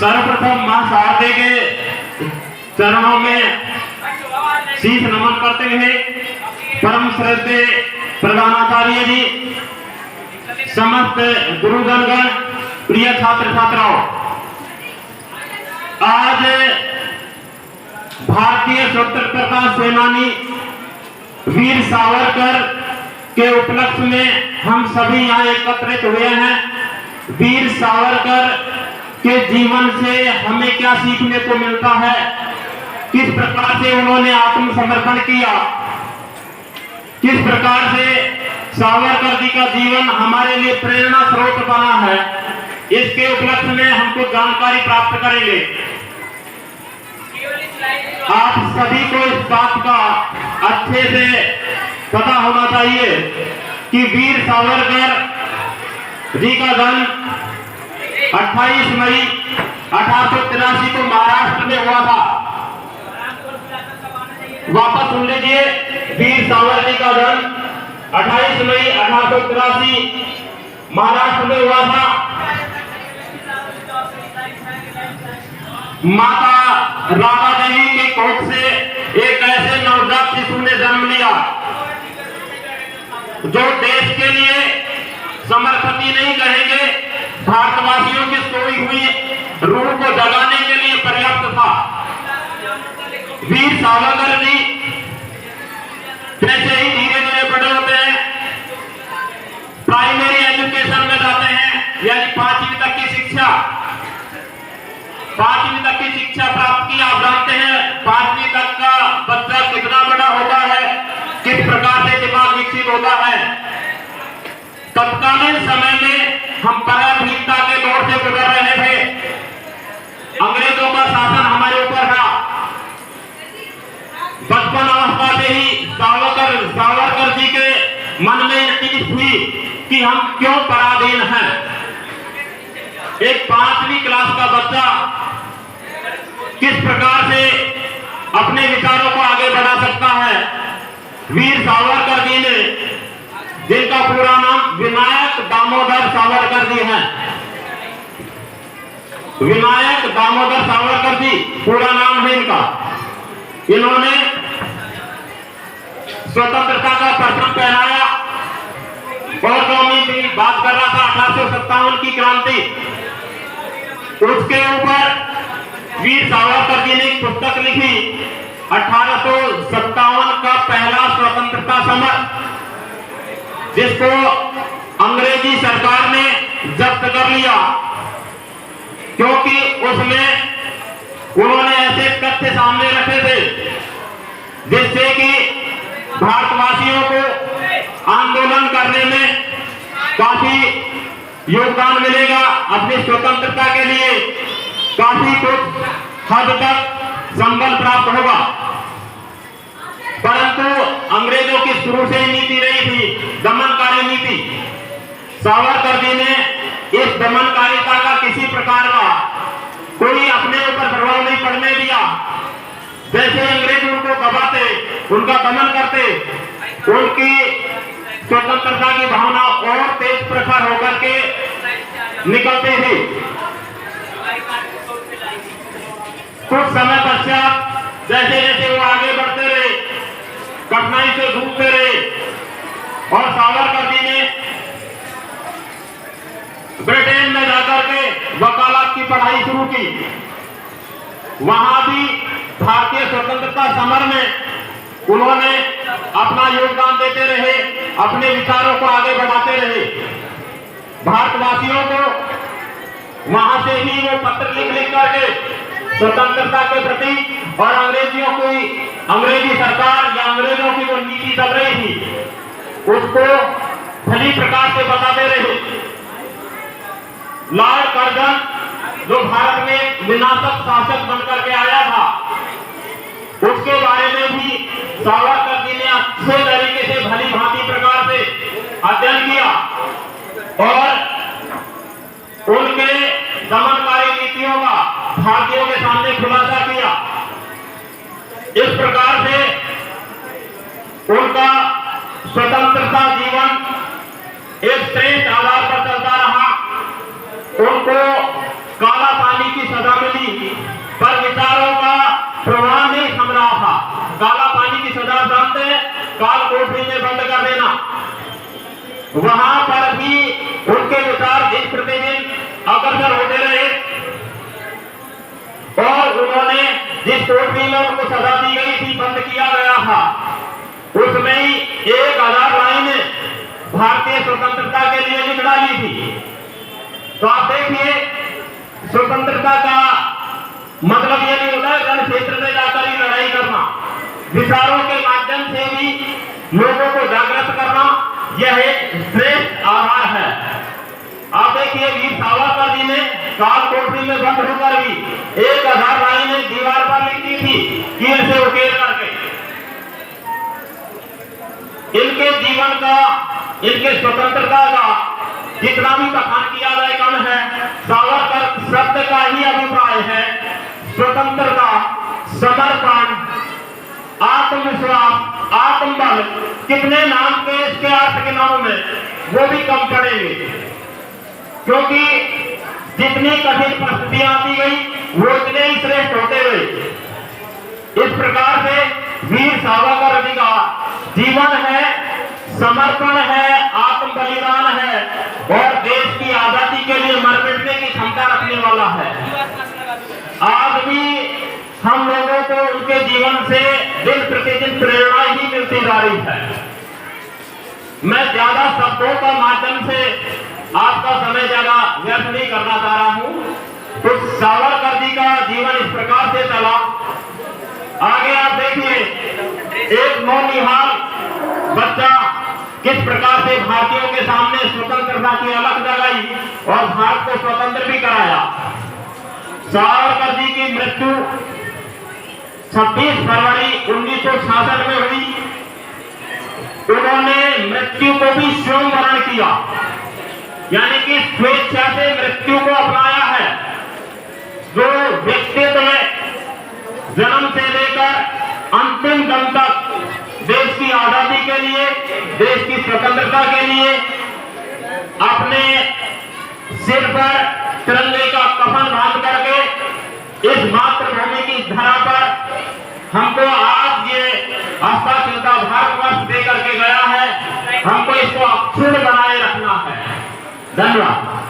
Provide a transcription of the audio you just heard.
सर्वप्रथम मां शारदे के चरणों में शीश नमन करते हुए परम श्रद्धेय प्रधानाचार्य जी, समस्त गुरुजनगण, प्रिय छात्र छात्राओं, आज भारतीय स्वतंत्रता सेनानी वीर सावरकर के उपलक्ष्य में हम सभी यहाँ एकत्रित हुए हैं। वीर सावरकर के जीवन से हमें क्या सीखने को मिलता है, किस प्रकार से उन्होंने आत्मसमर्पण किया, किस प्रकार से सावरकर जी का जीवन हमारे लिए प्रेरणा स्रोत बना है, इसके उपलक्ष्य में हम कुछ जानकारी प्राप्त करेंगे। आप सभी को इस बात का अच्छे से पता होना चाहिए कि वीर सावरकर जी का जन्म 28 मई 1883 को महाराष्ट्र में हुआ था। वापस सुन लीजिए, वीर सावरकर जी का जन्म 28 मई 1883 महाराष्ट्र में हुआ था। माता राधा देवी के कोख से एक ऐसे नवजात शिशु ने जन्म लिया जो देश के लिए समर्पित ही नहीं कहेंगे, भारतवासियों की सोई हुई रूह को जगाने के लिए पर्याप्त था। वीर सावरकर जी जैसे ही धीरे धीरे बड़े होते हैं, प्राइमरी एजुकेशन में जाते हैं, यानी 5वीं तक की शिक्षा, 5वीं तक की शिक्षा प्राप्त की। आप जानते हैं 5वीं तक का बच्चा कितना बड़ा होता है, किस प्रकार से दिमाग विकसित होता है। तत्कालीन समय में हम पराधीनता के दौर से गुजर रहे थे, अंग्रेजों का शासन हमारे ऊपर था। बचपन अवस्था से ही सावरकर जी के मन में यह चीज थी कि हम क्यों पराधीन हैं। एक 5वीं क्लास का बच्चा किस प्रकार से अपने विचारों को आगे बढ़ा सकता है। वीर सावरकर जी ने, जिनका पूरा नाम विनायक दामोदर सावरकर जी है, विनायक दामोदर सावरकर जी पूरा नाम है इनका। इन्होंने स्वतंत्रता का परचम पहनाया और जो मैं बात कर रहा था 1857 की क्रांति, उसके ऊपर वीर सावरकर जी ने एक पुस्तक लिखी, 1857 का पहला स्वतंत्रता समर, जिसको अंग्रेजी सरकार ने जब्त कर लिया, क्योंकि उसमें उन्होंने ऐसे तथ्य सामने रखे थे जिससे कि भारतवासियों को आंदोलन करने में काफी योगदान मिलेगा, अपनी स्वतंत्रता के लिए काफी कुछ हद तक संबल प्राप्त होगा। परंतु अंग्रेजों की शुरू से ही नीति रही थी दमनकारी नीति। सावरकर जी ने इस दमनकारिता का किसी प्रकार का कोई अपने ऊपर प्रभाव नहीं पड़ने दिया। जैसे अंग्रेज उनको दबाते, उनका दमन करते, उनकी स्वतंत्रता की भावना और तेज प्रखर होकर के निकलते थे। कुछ समय पश्चात जैसे जैसे वो आगे बढ़ते रहे, कठिनाई से जूझते रहे, और सावरकर जी ने ब्रिटेन में जाकर के वकालत की पढ़ाई शुरू की। वहां भी भारतीय स्वतंत्रता समर में उन्होंने अपना योगदान देते रहे, अपने विचारों को आगे बढ़ाते रहे। भारतवासियों को वहां से ही वो पत्र लिख करके स्वतंत्रता के प्रति और अंग्रेजी सरकार या अंग्रेजों की जो नीति चल रही थी उसको भली प्रकार से बताते रहे। लॉर्ड कर्जन, जो भारत में विनाशक शासक बनकर के आया था, उसके बारे में भी सावरकर जी ने अच्छे तरीके से भली भांति प्रकार से अध्ययन किया और उनके दमनकारी नीतियों का भारतीयों के सामने खुलासा किया। इस प्रकार से उनका स्वतंत्रता जीवन एक श्रेष्ठ आधार पर चलता रहा। उनको काला पानी की सजा पर विचारों का प्रवाह नहीं थम रहा था। काला पानी की सजा जानते हैं, काल कोठरी में बंद कर देना। वहां पर भी उनके विचार दिन प्रतिदिन अग्रसर होते रहे और उन्होंने जिस कोठरी में उनको सजा दी गई थी, बंद किया गया था, उसमें ही 1000 लाइनें भारतीय स्वतंत्रता के लिए लिख डाली थी। तो आप देखिए, स्वतंत्रता का मतलब यह नहीं होता है रण क्षेत्र में जाकर ही लड़ाई करना। विचारों के माध्यम से भी लोगों को जागृत करना, यह एक श्रेष्ठ आधार है। आप देखिए, वीर सावरकर जी ने काल कोठरी में बंद होकर भी 1000 लाइनें दीवार पर लिखी थी, कील से उकेर करके। इनके जीवन का, इनके स्वतंत्रता का जितना भी बखान किया जाए कम है। सावरकर शब्द का ही अभिप्राय है स्वतंत्रता, समर्पण, आत्मविश्वास, आत्मबल। कितने नाम के इसके अर्थ के नाम में वो भी कम पड़ेंगे, क्योंकि जितनी कठिन परिस्थितियां आती गई वो इतने ही श्रेष्ठ होते गए। इस प्रकार से वीर सावरकर जी का जीवन है, समर्पण है, आत्म बलिदान है और देश की आजादी के लिए मर मिटने की क्षमता रखने वाला है। आज भी हम लोगों को उनके जीवन से दिन प्रतिदिन प्रेरणा ही मिलती जा रही है। मैं ज्यादा शब्दों का माध्यम से आपका समय ज्यादा व्यर्थ नहीं करना चाह रहा हूं। तो सावरकर जी का जीवन इस प्रकार से चला। आगे आप देखिए, एक नौनिहाल बच्चा किस प्रकार से भारतीयों के सामने स्वतंत्रता की अलख जगाई और भारत को स्वतंत्र भी कराया। सावरकर जी की मृत्यु 26 फरवरी 1966 में हुई। उन्होंने मृत्यु को भी स्वयं वरण किया, यानी कि स्वेच्छा से मृत्यु को अपनाया है। जो व्यक्तित्व जन्म से लेकर अंतिम दम तक देश की आजादी के लिए, देश की स्वतंत्रता के लिए अपने सिर पर तिरंगे का कफन बांध करके इस मातृभूमि की धरा पर हमको आज ये आस्था चिंता भारतवर्ष दे करके गया है। हमको इसको अक्षुण्ण बनाए रखना है। धन्यवाद।